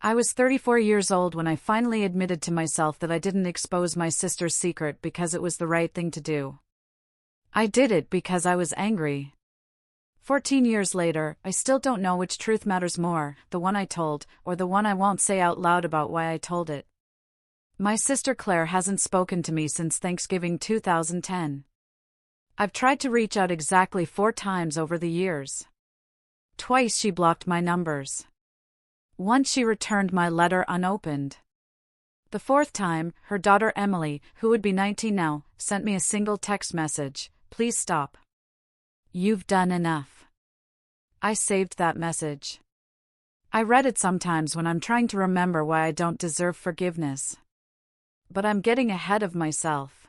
I was 34 years old when I finally admitted to myself that I didn't expose my sister's secret because it was the right thing to do. I did it because I was angry. 14 years later, I still don't know which truth matters more, the one I told, or the one I won't say out loud about why I told it. My sister Claire hasn't spoken to me since Thanksgiving 2010. I've tried to reach out exactly 4 times over the years. Twice she blocked my numbers. Once she returned my letter unopened. The 4th time, her daughter Emily, who would be 19 now, sent me a single text message: "Please stop. You've done enough." I saved that message. I read it sometimes when I'm trying to remember why I don't deserve forgiveness. But I'm getting ahead of myself.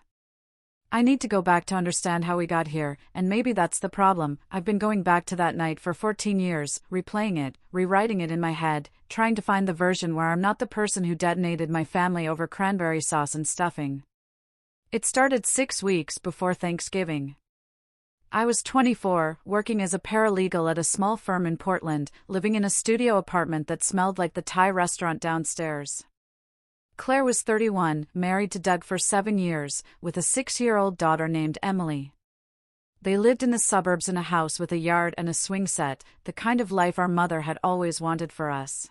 I need to go back to understand how we got here, and maybe that's the problem. I've been going back to that night for 14 years, replaying it, rewriting it in my head, trying to find the version where I'm not the person who detonated my family over cranberry sauce and stuffing. It started 6 weeks before Thanksgiving. I was 24, working as a paralegal at a small firm in Portland, living in a studio apartment that smelled like the Thai restaurant downstairs. Claire was 31, married to Doug for 7 years, with a 6-year-old daughter named Emily. They lived in the suburbs in a house with a yard and a swing set, the kind of life our mother had always wanted for us.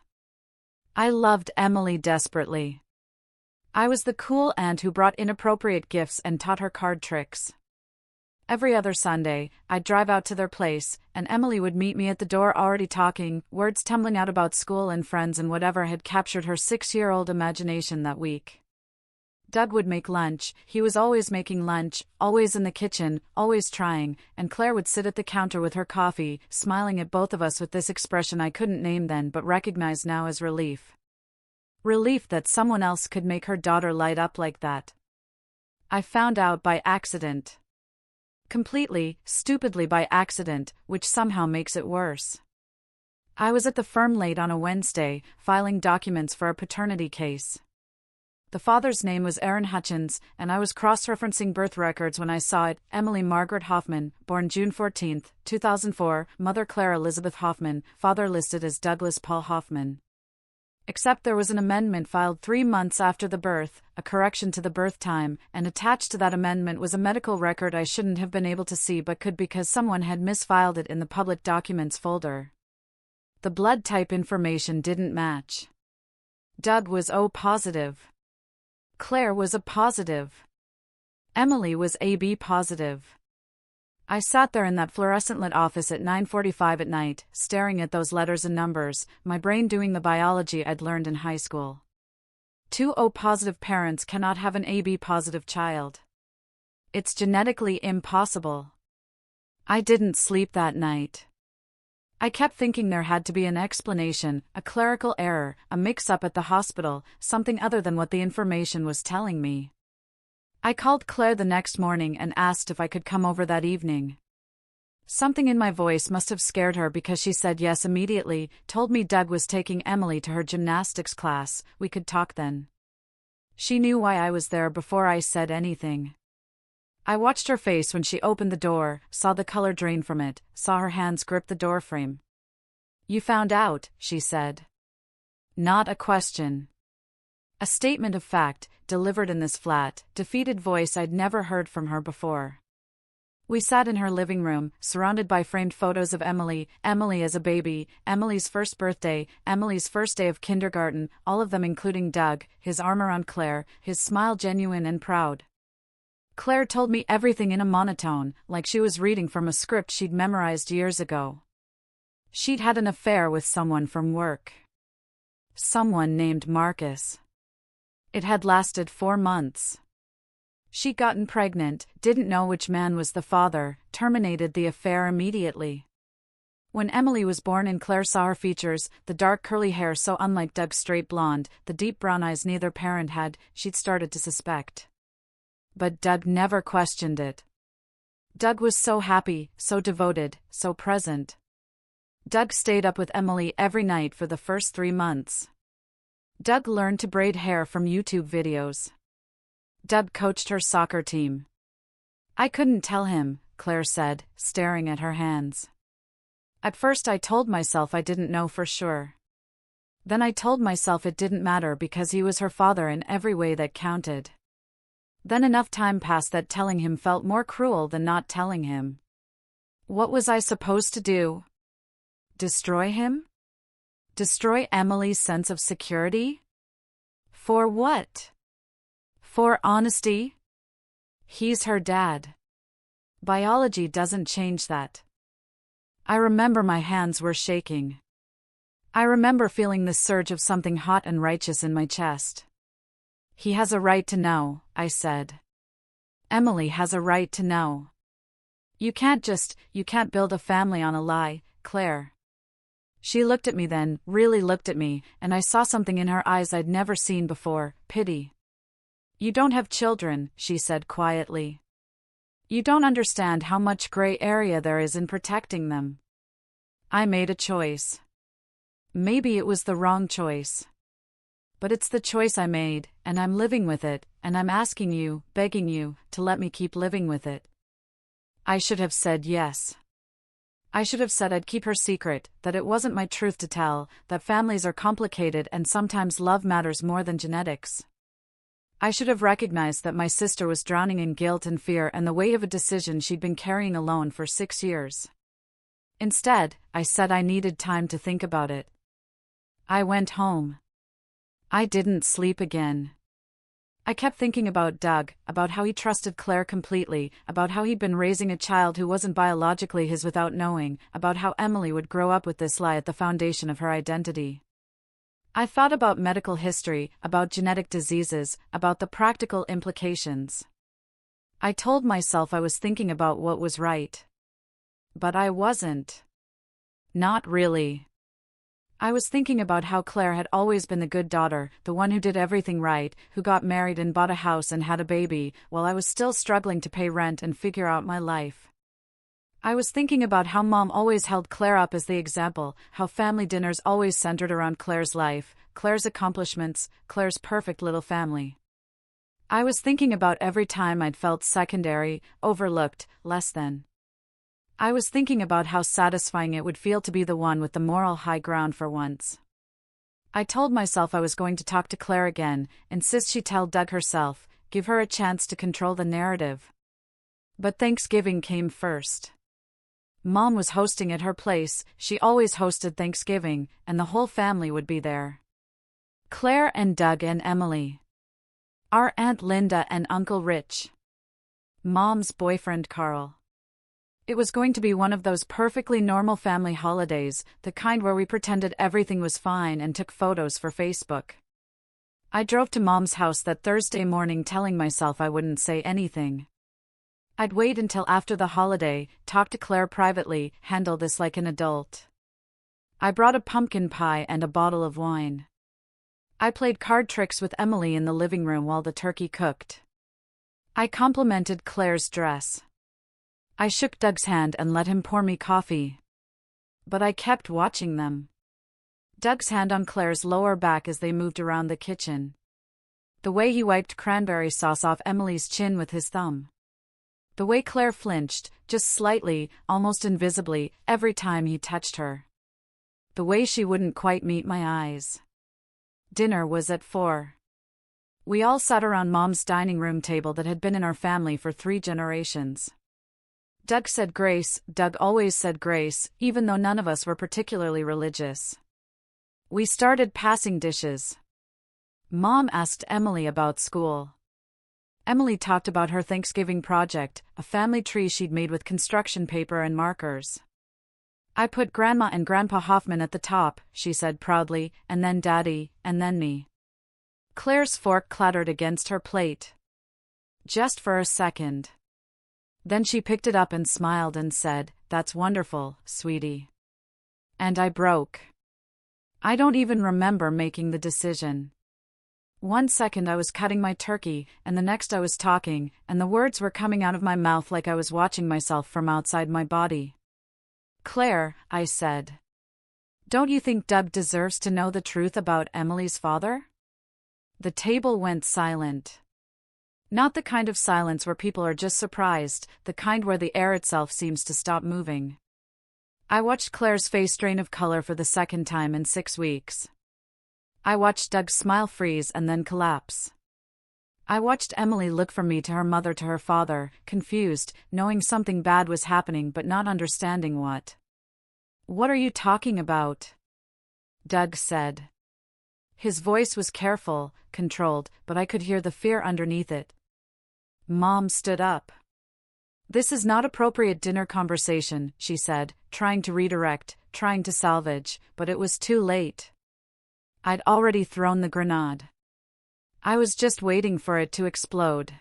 I loved Emily desperately. I was the cool aunt who brought inappropriate gifts and taught her card tricks. Every other Sunday, I'd drive out to their place, and Emily would meet me at the door already talking, words tumbling out about school and friends and whatever had captured her 6-year-old imagination that week. Doug would make lunch. He was always making lunch, always in the kitchen, always trying, and Claire would sit at the counter with her coffee, smiling at both of us with this expression I couldn't name then but recognize now as relief. Relief that someone else could make her daughter light up like that. I found out by accident. Completely, stupidly by accident, which somehow makes it worse. I was at the firm late on a Wednesday, filing documents for a paternity case. The father's name was Aaron Hutchins, and I was cross-referencing birth records when I saw it: Emily Margaret Hoffman, born June 14, 2004, mother Claire Elizabeth Hoffman, father listed as Douglas Paul Hoffman. Except there was an amendment filed 3 months after the birth, a correction to the birth time, and attached to that amendment was a medical record I shouldn't have been able to see but could because someone had misfiled it in the public documents folder. The blood type information didn't match. Doug was O positive. Claire was A positive. Emily was AB positive. I sat there in that fluorescent-lit office at 9:45 at night, staring at those letters and numbers, my brain doing the biology I'd learned in high school. 2 O-positive parents cannot have an AB-positive child. It's genetically impossible. I didn't sleep that night. I kept thinking there had to be an explanation, a clerical error, a mix-up at the hospital, something other than what the information was telling me. I called Claire the next morning and asked if I could come over that evening. Something in my voice must have scared her because she said yes immediately, told me Doug was taking Emily to her gymnastics class, we could talk then. She knew why I was there before I said anything. I watched her face when she opened the door, saw the color drain from it, saw her hands grip the doorframe. "You found out," she said. Not a question. A statement of fact, delivered in this flat, defeated voice I'd never heard from her before. We sat in her living room, surrounded by framed photos of Emily as a baby, Emily's first birthday, Emily's first day of kindergarten, all of them including Doug, his arm around Claire, his smile genuine and proud. Claire told me everything in a monotone, like she was reading from a script she'd memorized years ago. She'd had an affair with someone from work. Someone named Marcus. It had lasted 4 months. She'd gotten pregnant, didn't know which man was the father, terminated the affair immediately. When Emily was born and Claire saw her features, the dark curly hair so unlike Doug's straight blonde, the deep brown eyes neither parent had, she'd started to suspect. But Doug never questioned it. Doug was so happy, so devoted, so present. Doug stayed up with Emily every night for the first 3 months. Doug learned to braid hair from YouTube videos. Doug coached her soccer team. I couldn't tell him, Claire said, staring at her hands. At first I told myself I didn't know for sure. Then I told myself it didn't matter because he was her father in every way that counted. Then enough time passed that telling him felt more cruel than not telling him. What was I supposed to do? Destroy him? Destroy Emily's sense of security? For what? For honesty? He's her dad. Biology doesn't change that. I remember my hands were shaking. I remember feeling the surge of something hot and righteous in my chest. He has a right to know, I said. Emily has a right to know. You can't build a family on a lie, Claire. She looked at me then, really looked at me, and I saw something in her eyes I'd never seen before, pity. You don't have children, she said quietly. You don't understand how much gray area there is in protecting them. I made a choice. Maybe it was the wrong choice. But it's the choice I made, and I'm living with it, and I'm asking you, begging you, to let me keep living with it. I should have said yes. I should have said I'd keep her secret, that it wasn't my truth to tell, that families are complicated and sometimes love matters more than genetics. I should have recognized that my sister was drowning in guilt and fear and the weight of a decision she'd been carrying alone for 6 years. Instead, I said I needed time to think about it. I went home. I didn't sleep again. I kept thinking about Doug, about how he trusted Claire completely, about how he'd been raising a child who wasn't biologically his without knowing, about how Emily would grow up with this lie at the foundation of her identity. I thought about medical history, about genetic diseases, about the practical implications. I told myself I was thinking about what was right. But I wasn't. Not really. I was thinking about how Claire had always been the good daughter, the one who did everything right, who got married and bought a house and had a baby, while I was still struggling to pay rent and figure out my life. I was thinking about how Mom always held Claire up as the example, how family dinners always centered around Claire's life, Claire's accomplishments, Claire's perfect little family. I was thinking about every time I'd felt secondary, overlooked, less than. I was thinking about how satisfying it would feel to be the one with the moral high ground for once. I told myself I was going to talk to Claire again, insist she tell Doug herself, give her a chance to control the narrative. But Thanksgiving came first. Mom was hosting at her place, she always hosted Thanksgiving, and the whole family would be there. Claire and Doug and Emily. Our Aunt Linda and Uncle Rich. Mom's boyfriend Carl. It was going to be one of those perfectly normal family holidays, the kind where we pretended everything was fine and took photos for Facebook. I drove to Mom's house that Thursday morning telling myself I wouldn't say anything. I'd wait until after the holiday, talk to Claire privately, handle this like an adult. I brought a pumpkin pie and a bottle of wine. I played card tricks with Emily in the living room while the turkey cooked. I complimented Claire's dress. I shook Doug's hand and let him pour me coffee. But I kept watching them. Doug's hand on Claire's lower back as they moved around the kitchen. The way he wiped cranberry sauce off Emily's chin with his thumb. The way Claire flinched, just slightly, almost invisibly, every time he touched her. The way she wouldn't quite meet my eyes. Dinner was at 4. We all sat around Mom's dining room table that had been in our family for 3 generations. Doug said grace. Doug always said grace, even though none of us were particularly religious. We started passing dishes. Mom asked Emily about school. Emily talked about her Thanksgiving project, a family tree she'd made with construction paper and markers. I put Grandma and Grandpa Hoffman at the top, she said proudly, and then Daddy, and then me. Claire's fork clattered against her plate. Just for a second. Then she picked it up and smiled and said, "That's wonderful, sweetie." And I broke. I don't even remember making the decision. One second I was cutting my turkey, and the next I was talking, and the words were coming out of my mouth like I was watching myself from outside my body. "Claire," I said. "Don't you think Doug deserves to know the truth about Emily's father?" The table went silent. Not the kind of silence where people are just surprised, the kind where the air itself seems to stop moving. I watched Claire's face drain of color for the second time in 6 weeks. I watched Doug's smile freeze and then collapse. I watched Emily look from me to her mother to her father, confused, knowing something bad was happening but not understanding what. "What are you talking about?" Doug said. His voice was careful, controlled, but I could hear the fear underneath it. Mom stood up. "This is not appropriate dinner conversation," she said, trying to redirect, trying to salvage, but it was too late. I'd already thrown the grenade. I was just waiting for it to explode.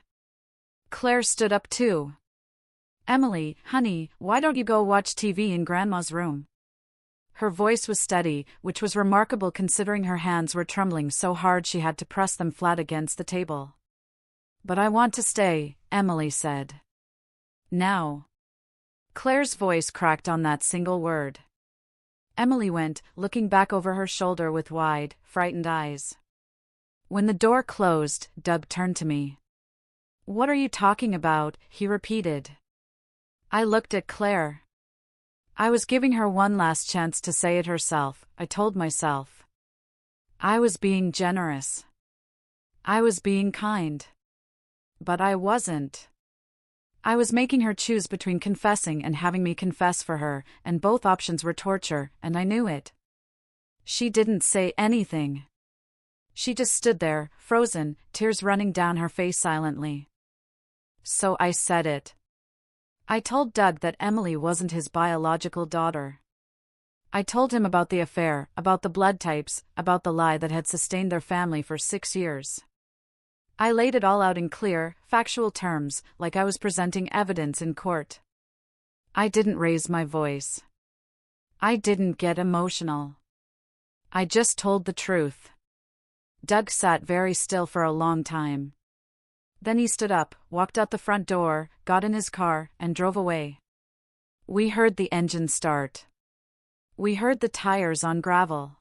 Claire stood up too. "Emily, honey, why don't you go watch TV in Grandma's room?" Her voice was steady, which was remarkable considering her hands were trembling so hard she had to press them flat against the table. "But I want to stay," Emily said. "Now." Claire's voice cracked on that single word. Emily went, looking back over her shoulder with wide, frightened eyes. When the door closed, Doug turned to me. "What are you talking about?" he repeated. I looked at Claire. I was giving her one last chance to say it herself, I told myself. I was being generous. I was being kind. But I wasn't. I was making her choose between confessing and having me confess for her, and both options were torture, and I knew it. She didn't say anything. She just stood there, frozen, tears running down her face silently. So I said it. I told Doug that Emily wasn't his biological daughter. I told him about the affair, about the blood types, about the lie that had sustained their family for 6 years. I laid it all out in clear, factual terms, like I was presenting evidence in court. I didn't raise my voice. I didn't get emotional. I just told the truth. Doug sat very still for a long time. Then he stood up, walked out the front door, got in his car, and drove away. We heard the engine start. We heard the tires on gravel.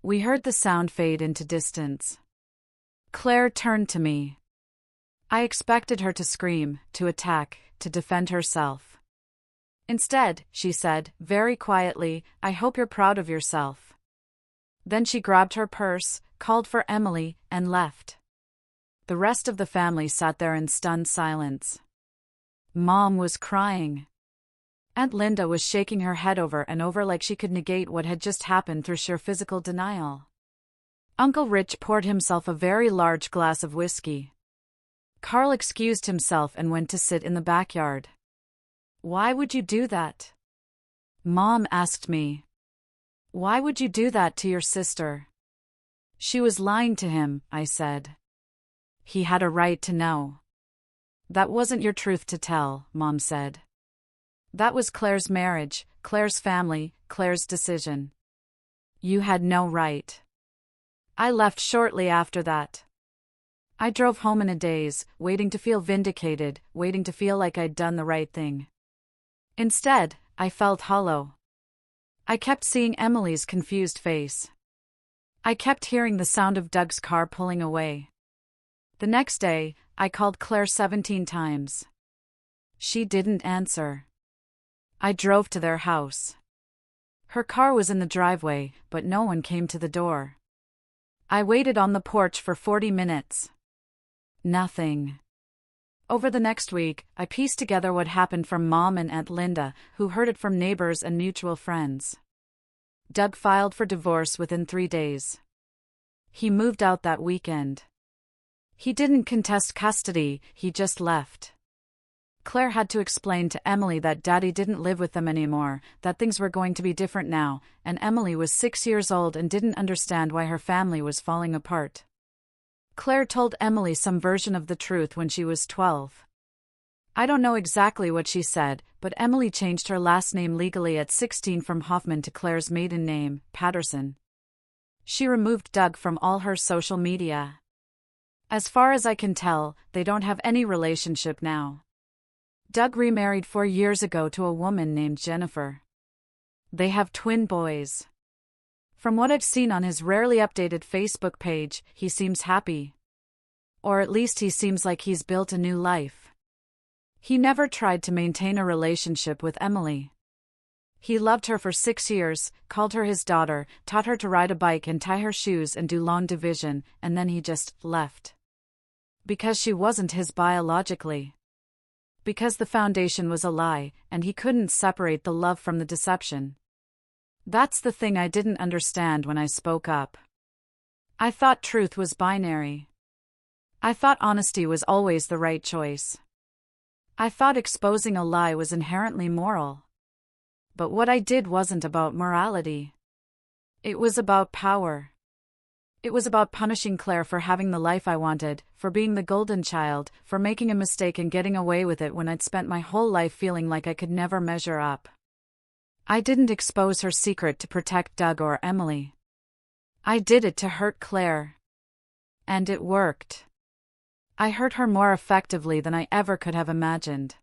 We heard the sound fade into distance. Claire turned to me. I expected her to scream, to attack, to defend herself. Instead, she said, very quietly, "I hope you're proud of yourself." Then she grabbed her purse, called for Emily, and left. The rest of the family sat there in stunned silence. Mom was crying. Aunt Linda was shaking her head over and over like she could negate what had just happened through sheer physical denial. Uncle Rich poured himself a very large glass of whiskey. Carl excused himself and went to sit in the backyard. "Why would you do that?" Mom asked me. "Why would you do that to your sister?" "She was lying to him," I said. "He had a right to know." "That wasn't your truth to tell," Mom said. "That was Claire's marriage, Claire's family, Claire's decision. You had no right." I left shortly after that. I drove home in a daze, waiting to feel vindicated, waiting to feel like I'd done the right thing. Instead, I felt hollow. I kept seeing Emily's confused face. I kept hearing the sound of Doug's car pulling away. The next day, I called Claire 17 times. She didn't answer. I drove to their house. Her car was in the driveway, but no one came to the door. I waited on the porch for 40 minutes. Nothing. Over the next week, I pieced together what happened from Mom and Aunt Linda, who heard it from neighbors and mutual friends. Doug filed for divorce within 3 days. He moved out that weekend. He didn't contest custody, he just left. Claire had to explain to Emily that Daddy didn't live with them anymore, that things were going to be different now, and Emily was 6 years old and didn't understand why her family was falling apart. Claire told Emily some version of the truth when she was 12. I don't know exactly what she said, but Emily changed her last name legally at 16 from Hoffman to Claire's maiden name, Patterson. She removed Doug from all her social media. As far as I can tell, they don't have any relationship now. Doug remarried 4 years ago to a woman named Jennifer. They have twin boys. From what I've seen on his rarely updated Facebook page, he seems happy. Or at least he seems like he's built a new life. He never tried to maintain a relationship with Emily. He loved her for 6 years, called her his daughter, taught her to ride a bike and tie her shoes and do long division, and then he just left. Because she wasn't his biologically. Because the foundation was a lie, and he couldn't separate the love from the deception. That's the thing I didn't understand when I spoke up. I thought truth was binary. I thought honesty was always the right choice. I thought exposing a lie was inherently moral. But what I did wasn't about morality. It was about power. It was about punishing Claire for having the life I wanted, for being the golden child, for making a mistake and getting away with it when I'd spent my whole life feeling like I could never measure up. I didn't expose her secret to protect Doug or Emily. I did it to hurt Claire. And it worked. I hurt her more effectively than I ever could have imagined.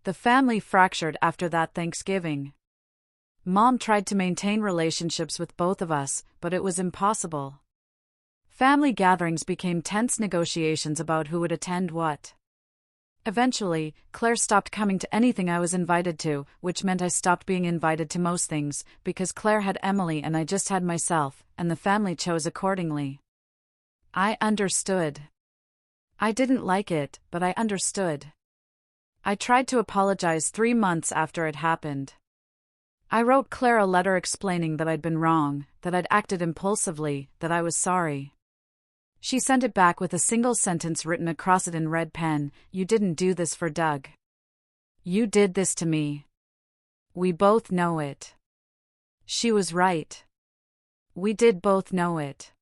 The family fractured after that Thanksgiving. Mom tried to maintain relationships with both of us, but it was impossible. Family gatherings became tense negotiations about who would attend what. Eventually, Claire stopped coming to anything I was invited to, which meant I stopped being invited to most things, because Claire had Emily and I just had myself, and the family chose accordingly. I understood. I didn't like it, but I understood. I tried to apologize 3 months after it happened. I wrote Claire a letter explaining that I'd been wrong, that I'd acted impulsively, that I was sorry. She sent it back with a single sentence written across it in red pen: "You didn't do this for Doug. You did this to me. We both know it." She was right. We did both know it.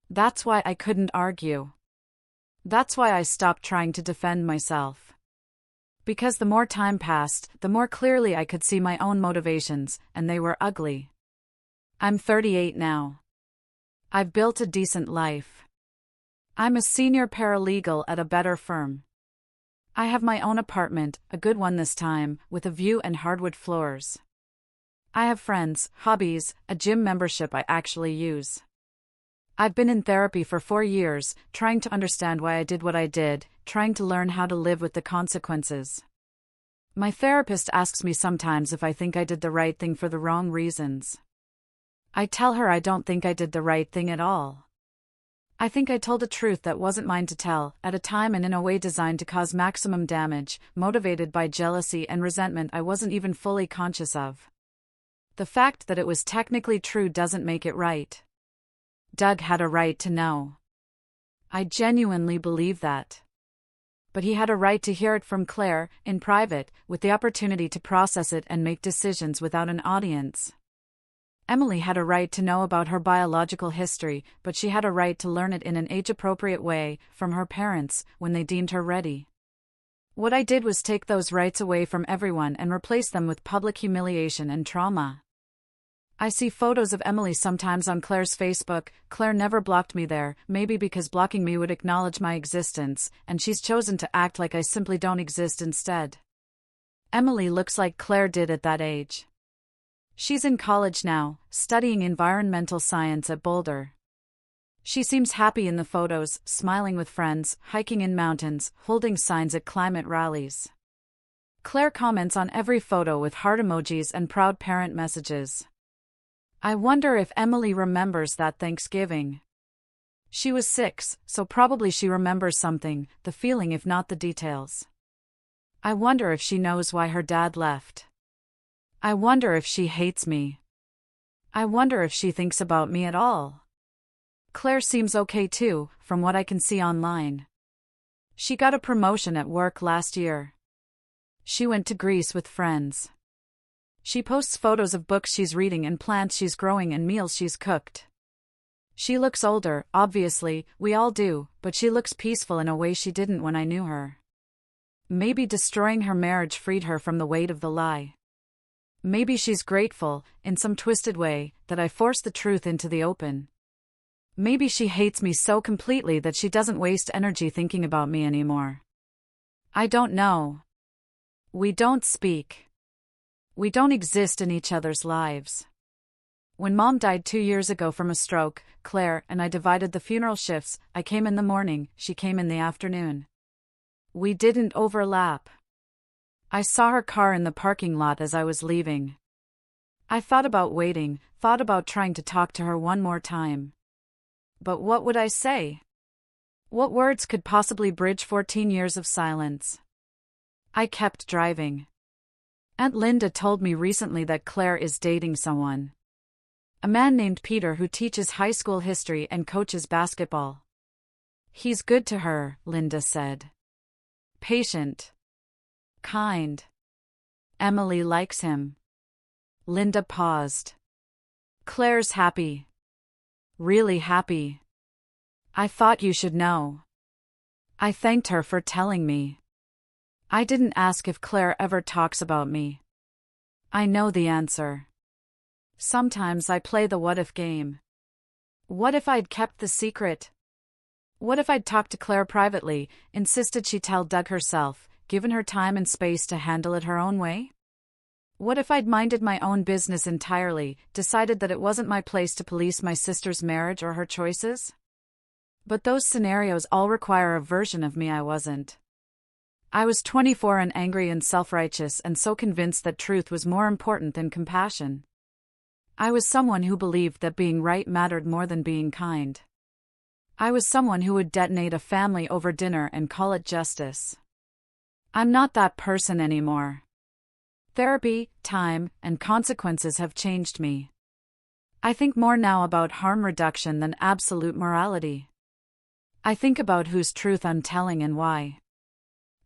That's why I couldn't argue. That's why I stopped trying to defend myself. Because the more time passed, the more clearly I could see my own motivations, and they were ugly. I'm 38 now. I've built a decent life. I'm a senior paralegal at a better firm. I have my own apartment, a good one this time, with a view and hardwood floors. I have friends, hobbies, a gym membership I actually use. I've been in therapy for 4 years, trying to understand why I did what I did, trying to learn how to live with the consequences. My therapist asks me sometimes if I think I did the right thing for the wrong reasons. I tell her I don't think I did the right thing at all. I think I told a truth that wasn't mine to tell, at a time and in a way designed to cause maximum damage, motivated by jealousy and resentment I wasn't even fully conscious of. The fact that it was technically true doesn't make it right. Doug had a right to know. I genuinely believe that. But he had a right to hear it from Claire, in private, with the opportunity to process it and make decisions without an audience. Emily had a right to know about her biological history, but she had a right to learn it in an age-appropriate way, from her parents, when they deemed her ready. What I did was take those rights away from everyone and replace them with public humiliation and trauma. I see photos of Emily sometimes on Claire's Facebook. Claire never blocked me there, maybe because blocking me would acknowledge my existence, and she's chosen to act like I simply don't exist instead. Emily looks like Claire did at that age. She's in college now, studying environmental science at Boulder. She seems happy in the photos, smiling with friends, hiking in mountains, holding signs at climate rallies. Claire comments on every photo with heart emojis and proud parent messages. I wonder if Emily remembers that Thanksgiving. She was 6, so probably she remembers something, the feeling if not the details. I wonder if she knows why her dad left. I wonder if she hates me. I wonder if she thinks about me at all. Claire seems okay too, from what I can see online. She got a promotion at work last year. She went to Greece with friends. She posts photos of books she's reading and plants she's growing and meals she's cooked. She looks older, obviously, we all do, but she looks peaceful in a way she didn't when I knew her. Maybe destroying her marriage freed her from the weight of the lie. Maybe she's grateful, in some twisted way, that I forced the truth into the open. Maybe she hates me so completely that she doesn't waste energy thinking about me anymore. I don't know. We don't speak. We don't exist in each other's lives. When Mom died 2 years ago from a stroke, Claire and I divided the funeral shifts. I came in the morning, she came in the afternoon. We didn't overlap. I saw her car in the parking lot as I was leaving. I thought about waiting, thought about trying to talk to her one more time. But what would I say? What words could possibly bridge 14 years of silence? I kept driving. Aunt Linda told me recently that Claire is dating someone. A man named Peter who teaches high school history and coaches basketball. He's good to her, Linda said. Patient. Kind. Emily likes him. Linda paused. Claire's happy. Really happy. I thought you should know. I thanked her for telling me. I didn't ask if Claire ever talks about me. I know the answer. Sometimes I play the what-if game. What if I'd kept the secret? What if I'd talked to Claire privately, insisted she tell Doug herself, given her time and space to handle it her own way? What if I'd minded my own business entirely, decided that it wasn't my place to police my sister's marriage or her choices? But those scenarios all require a version of me I wasn't. I was 24 and angry and self-righteous and so convinced that truth was more important than compassion. I was someone who believed that being right mattered more than being kind. I was someone who would detonate a family over dinner and call it justice. I'm not that person anymore. Therapy, time, and consequences have changed me. I think more now about harm reduction than absolute morality. I think about whose truth I'm telling and why.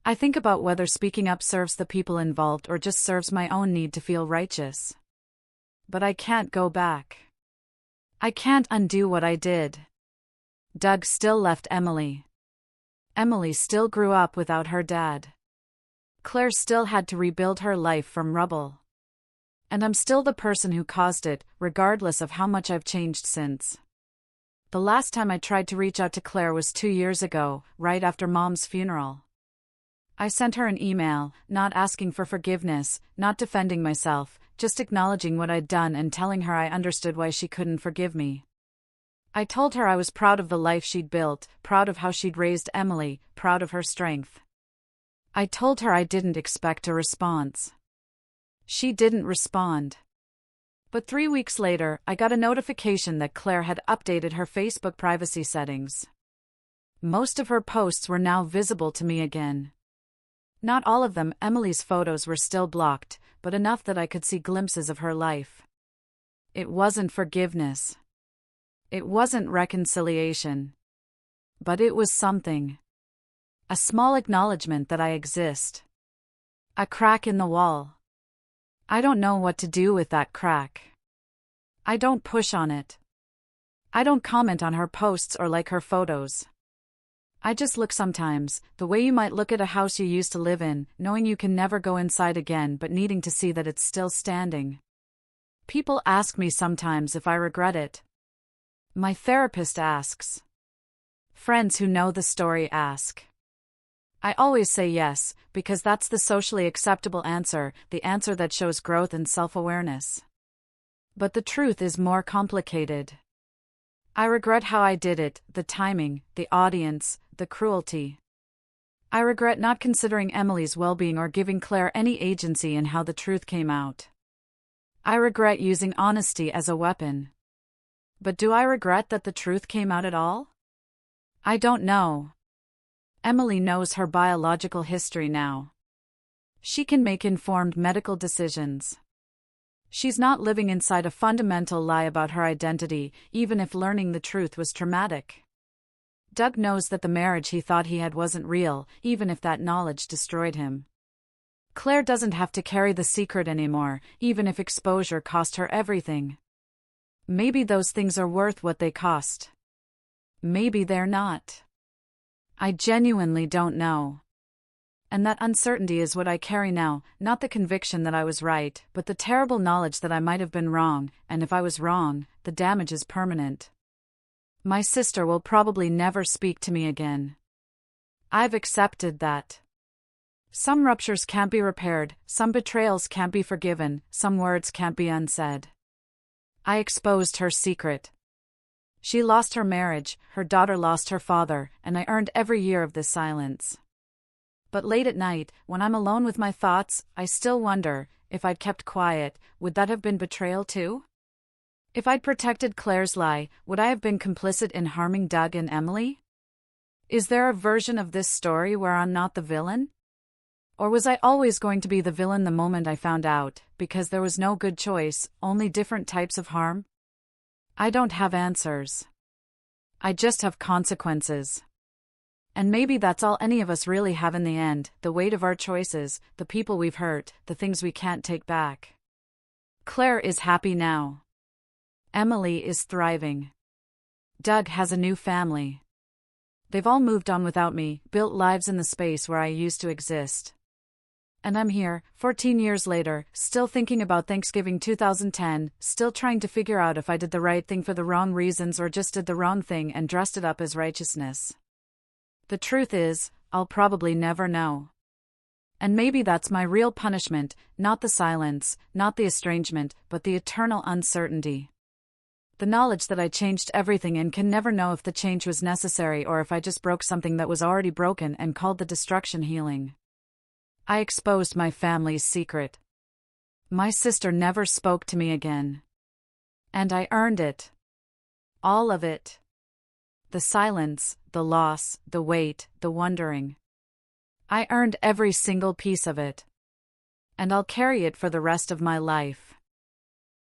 I think about whether speaking up serves the people involved or just serves my own need to feel righteous. But I can't go back. I can't undo what I did. Doug still left Emily. Emily still grew up without her dad. Claire still had to rebuild her life from rubble. And I'm still the person who caused it, regardless of how much I've changed since. The last time I tried to reach out to Claire was 2 years ago, right after Mom's funeral. I sent her an email, not asking for forgiveness, not defending myself, just acknowledging what I'd done and telling her I understood why she couldn't forgive me. I told her I was proud of the life she'd built, proud of how she'd raised Emily, proud of her strength. I told her I didn't expect a response. She didn't respond. But 3 weeks later, I got a notification that Claire had updated her Facebook privacy settings. Most of her posts were now visible to me again. Not all of them. Emily's photos were still blocked, but enough that I could see glimpses of her life. It wasn't forgiveness. It wasn't reconciliation. But it was something. A small acknowledgement that I exist. A crack in the wall. I don't know what to do with that crack. I don't push on it. I don't comment on her posts or like her photos. I just look sometimes, the way you might look at a house you used to live in, knowing you can never go inside again but needing to see that it's still standing. People ask me sometimes if I regret it. My therapist asks. Friends who know the story ask. I always say yes, because that's the socially acceptable answer, the answer that shows growth and self-awareness. But the truth is more complicated. I regret how I did it, the timing, the audience, the cruelty. I regret not considering Emily's well-being or giving Claire any agency in how the truth came out. I regret using honesty as a weapon. But do I regret that the truth came out at all? I don't know. Emily knows her biological history now. She can make informed medical decisions. She's not living inside a fundamental lie about her identity, even if learning the truth was traumatic. Doug knows that the marriage he thought he had wasn't real, even if that knowledge destroyed him. Claire doesn't have to carry the secret anymore, even if exposure cost her everything. Maybe those things are worth what they cost. Maybe they're not. I genuinely don't know. And that uncertainty is what I carry now, not the conviction that I was right, but the terrible knowledge that I might have been wrong, and if I was wrong, the damage is permanent. My sister will probably never speak to me again. I've accepted that. Some ruptures can't be repaired, some betrayals can't be forgiven, some words can't be unsaid. I exposed her secret. She lost her marriage, her daughter lost her father, and I earned every year of this silence. But late at night, when I'm alone with my thoughts, I still wonder, if I'd kept quiet, would that have been betrayal too? If I'd protected Claire's lie, would I have been complicit in harming Doug and Emily? Is there a version of this story where I'm not the villain? Or was I always going to be the villain the moment I found out, because there was no good choice, only different types of harm? I don't have answers. I just have consequences. And maybe that's all any of us really have in the end, the weight of our choices, the people we've hurt, the things we can't take back. Claire is happy now. Emily is thriving. Doug has a new family. They've all moved on without me, built lives in the space where I used to exist. And I'm here, 14 years later, still thinking about Thanksgiving 2010, still trying to figure out if I did the right thing for the wrong reasons or just did the wrong thing and dressed it up as righteousness. The truth is, I'll probably never know. And maybe that's my real punishment, not the silence, not the estrangement, but the eternal uncertainty. The knowledge that I changed everything and can never know if the change was necessary or if I just broke something that was already broken and called the destruction healing. I exposed my family's secret. My sister never spoke to me again. And I earned it. All of it. The silence, the loss, the weight, the wondering. I earned every single piece of it. And I'll carry it for the rest of my life.